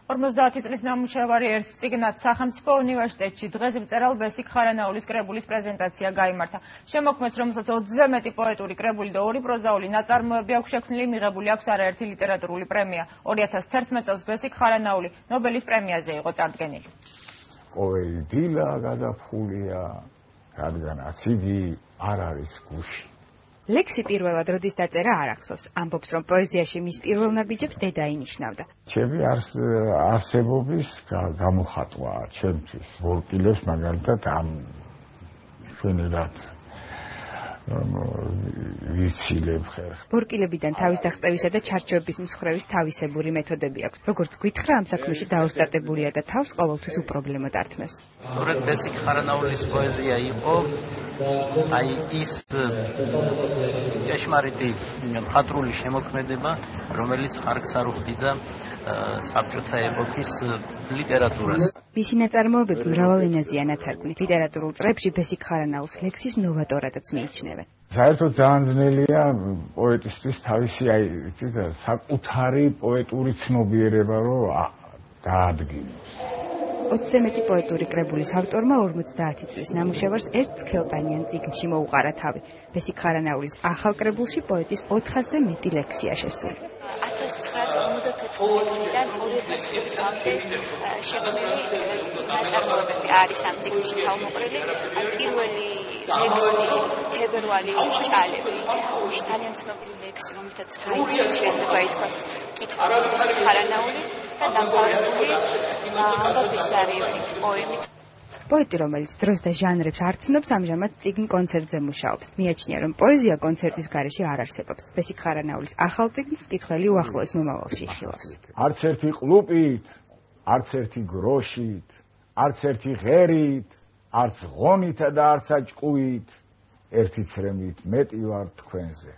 50 წლის ნამუშევარი ერთ წიგნად სახელმწიფო უნივერსიტეტში დღეს მწერალ ბესიკ ხარანაულის კრებულის პრეზენტაცია გაიმართა. შემოქმედს, რომელსაც 20-ზე მეტი პოეტური კრებული და 2 პროზაული ნაწარმოები აქვს შექმნილი, მიღებული აქვს არაერთი ლიტერატურული პრემია. 2011 წელს ბესიკ ხარანაული ნობელის პრემიაზე იყო წარდგენილი. ყოველი დილა გადაფხულია, რადგანაც იგი არ არის გუში. ლექსი პირველად როდის დაწერა არ ახსოვს. ამბობს, რომ პოეზიაში მის პირველ ნაბიჯებს დედა ინიშნავდა. ჩემი არსებობის გამოხატვაა ჩემთვის. ვორკილებს მაგალითად ამ შვენერად ვიცილებ ხერხ. ვორკილებიდან თავის დაღწევისა და ჩარჩოების მსხვერვის თავისებური მეთოდები აქვს. როგორც გითხრა, ამ საქმეში დაოსტატებულია და თავს ყოველთვის უპრობლემოდ ართმევს. სწორედ ბესიკ ხარანაულის პოეზია იყო აი ის ჭეშმარიტი მხატვრული შემოქმედება, რომელიც ხარკს არ უხდიდა საბჭოთა ეპოქის ლიტერატურას. მისი ნაწარმოებები მრავალ ენაზეა ნათარგმნი. ლიტერატურულ წრეებში ბესიკ ხარანაულს ლექსის ნოვატორადაც მიიჩნევენ. საერთოდ ძალიან ძნელია პოეტისთვის თავისი საკუთარი პოეტური ცნობიერება რომ დაადგინოს. 20-ზე მეტი პოეტური კრებულის ავტორმა 50 წლის ნამუშევარს ერთ სქელტანიან წიგნში მოუყარა თავი. ბესიკ ხარანაულის ახალ კრებულში პოეტის 400-ზე მეტი ლექსია შესული. 1954 წლიდან 2005 წლამდე შექმნილი ნაწარმოებები არის ამ წიგნში თავმოყრილი. პირველი ლექსი თებერვალი ჭალები, ძალიან ცნობილი ლექსი, რომელთაც შეიძლება ითქვას კითხვის ბესიკ ხარანაული და დამთავრებული ამბაბისარიებით პოემით. პოეტი, რომელიც დროს და ჟანრებს არ ცნობს, ამჟამად წიგნ კონცერტზე მუშაობს. მიაჩნია, რომ პოეზია კონცერტის გარეშე არ არსებობს. ბესიკ ხარანაულის ახალ წიგნს მკითხველი უახლოეს მომავალში იხილავს. არც ერთი ყლუპით, არც ერთი გროშით, არც ერთი ღერით, არც ღონითა და არც აჭკუით, ერთი ცრემლით მეტი ვარ თქვენზე.